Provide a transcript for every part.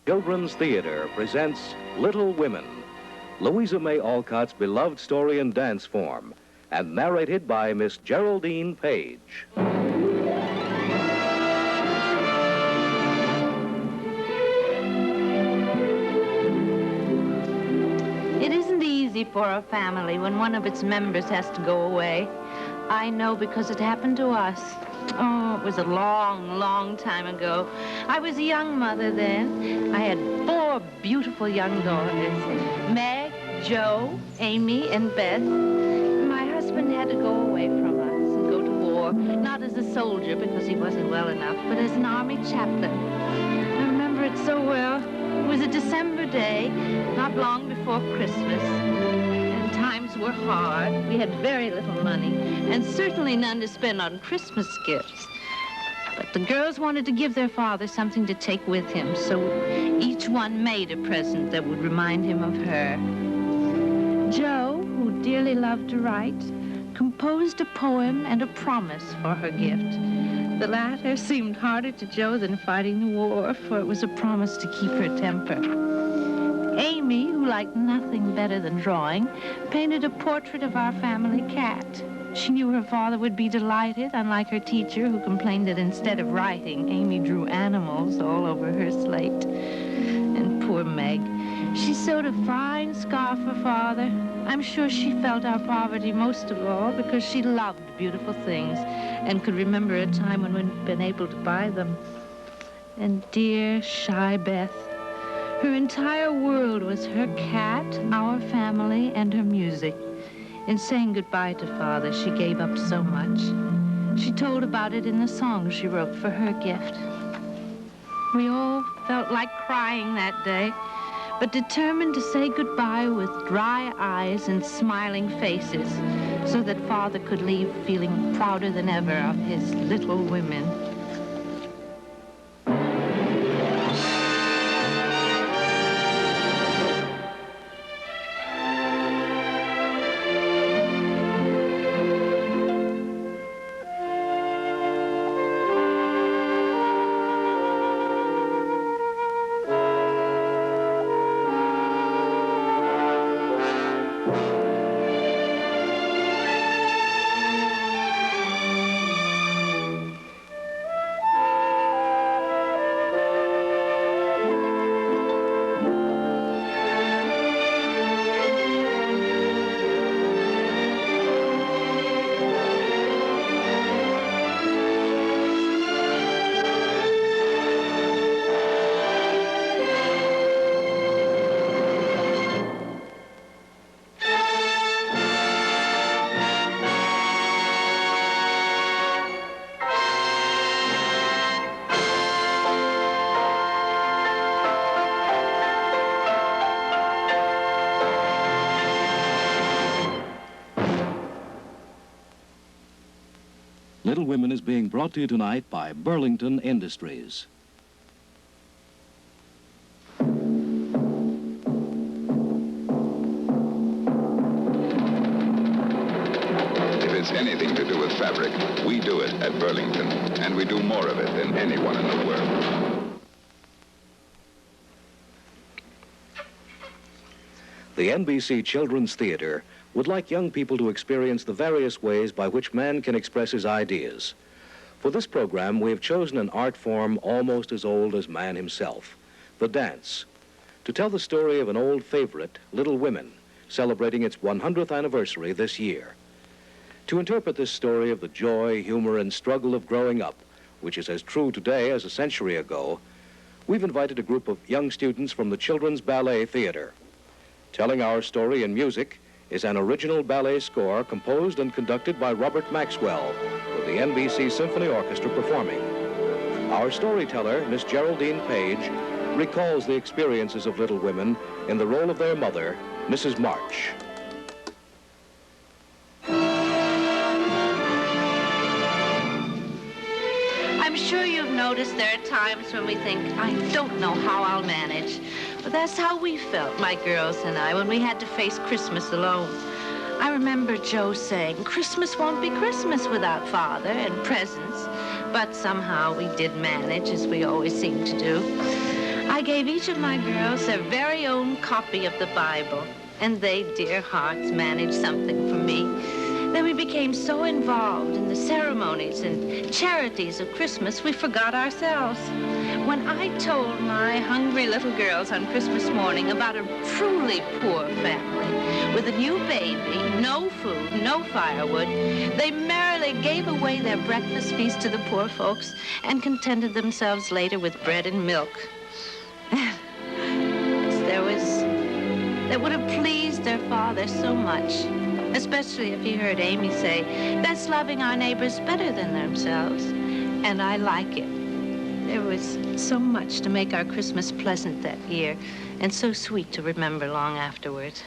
Children's Theater presents Little Women, Louisa May Alcott's beloved story in dance form, and narrated by Miss Geraldine Page. It isn't easy for a family when one of its members has to go away. I know because it happened to us. Oh, it was a long, long time ago. I was a young mother then. I had 4 beautiful young daughters, Meg, Jo, Amy, and Beth. My husband had to go away from us and go to war, not as a soldier because he wasn't well enough, but as an army chaplain. I remember it so well. It was a December day, not long before Christmas. Times were hard. We had very little money, and certainly none to spend on Christmas gifts. But the girls wanted to give their father something to take with him, so each one made a present that would remind him of her. Jo, who dearly loved to write, composed a poem and a promise for her gift. The latter seemed harder to Jo than fighting the war, for it was a promise to keep her temper. Amy, who liked nothing better than drawing, painted a portrait of our family cat. She knew her father would be delighted, unlike her teacher, who complained that instead of writing, Amy drew animals all over her slate. And poor Meg, she sewed a fine scarf for Father. I'm sure she felt our poverty most of all because she loved beautiful things and could remember a time when we'd been able to buy them. And dear, shy Beth, her entire world was her cat, our family, and her music. In saying goodbye to Father, she gave up so much. She told about it in the song she wrote for her gift. We all felt like crying that day, but determined to say goodbye with dry eyes and smiling faces so that Father could leave feeling prouder than ever of his little women. Little Women is being brought to you tonight by Burlington Industries. If it's anything to do with fabric, we do it at Burlington, and we do more of it than anyone in the world. The NBC Children's Theater would like young people to experience the various ways by which man can express his ideas. For this program, we have chosen an art form almost as old as man himself, the dance, to tell the story of an old favorite, Little Women, celebrating its 100th anniversary this year. To interpret this story of the joy, humor, and struggle of growing up, which is as true today as a century ago, we've invited a group of young students from the Children's Ballet Theater. Telling our story in music is an original ballet score composed and conducted by Robert Maxwell, with the NBC Symphony Orchestra performing. Our storyteller, Miss Geraldine Page, recalls the experiences of Little Women in the role of their mother, Mrs. March. I'm sure you've noticed there are times when we think, I don't know how I'll manage. But that's how we felt, my girls and I, when we had to face Christmas alone. I remember Jo saying, Christmas won't be Christmas without Father and presents. But somehow we did manage, as we always seem to do. I gave each of my girls their very own copy of the Bible, and they, dear hearts, managed something for me. Then we became so involved in the ceremonies and charities of Christmas, we forgot ourselves. When I told my hungry little girls on Christmas morning about a truly poor family with a new baby, no food, no firewood, they merrily gave away their breakfast feast to the poor folks and contented themselves later with bread and milk. That would have pleased their father so much, especially if he heard Amy say, "That's loving our neighbors better than themselves." And I like it. There was so much to make our Christmas pleasant that year, and so sweet to remember long afterwards.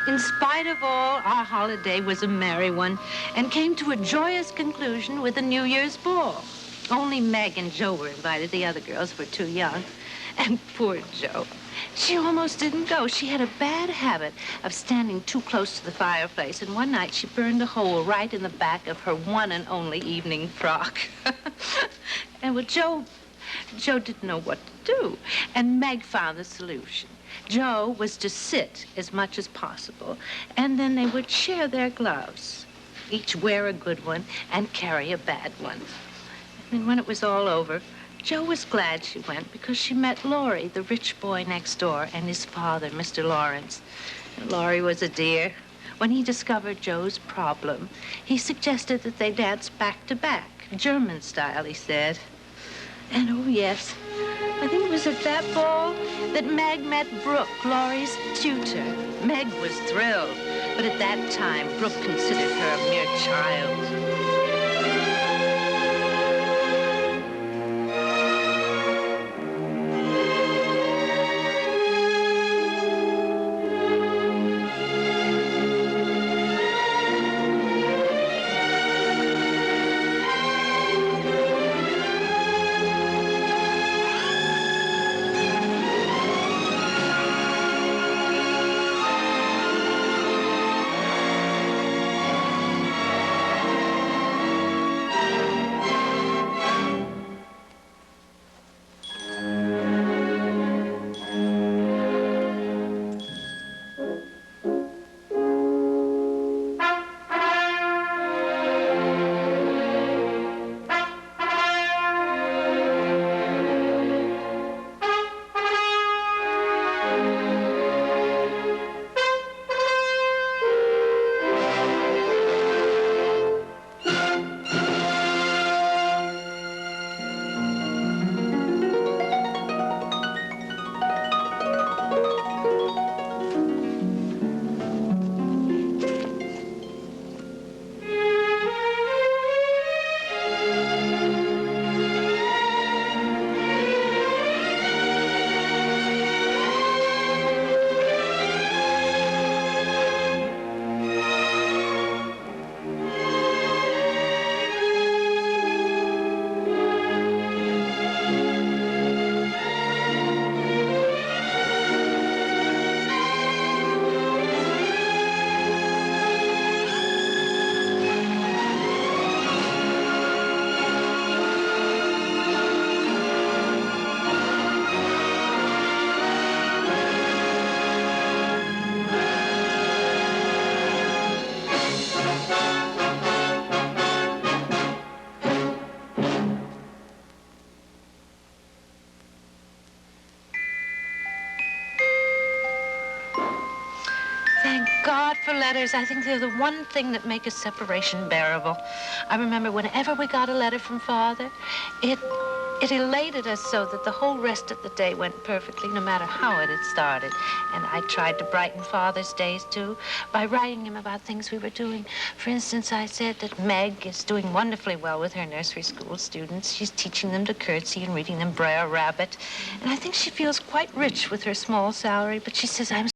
In spite of all, our holiday was a merry one and came to a joyous conclusion with a New Year's ball. Only Meg and Joe were invited. The other girls were too young. And poor Joe, she almost didn't go. She had a bad habit of standing too close to the fireplace, and one night she burned a hole right in the back of her one and only evening frock. And well, Joe didn't know what to do, and Meg found the solution. Joe was to sit as much as possible, and then they would share their gloves, each wear a good one and carry a bad one. And when it was all over, Joe was glad she went because she met Laurie, the rich boy next door, and his father, Mr. Lawrence. And Laurie was a dear. When he discovered Joe's problem, he suggested that they dance back to back, German style, he said. And oh, yes, I think it was at that ball that Meg met Brooke, Laurie's tutor. Meg was thrilled, but at that time, Brooke considered her a mere child. Thank God for letters. I think they're the one thing that make a separation bearable. I remember whenever we got a letter from Father, it elated us so that the whole rest of the day went perfectly, no matter how it had started. And I tried to brighten Father's days, too, by writing him about things we were doing. For instance, I said that Meg is doing wonderfully well with her nursery school students. She's teaching them to curtsy and reading them Brer Rabbit. And I think she feels quite rich with her small salary, but she says, I'm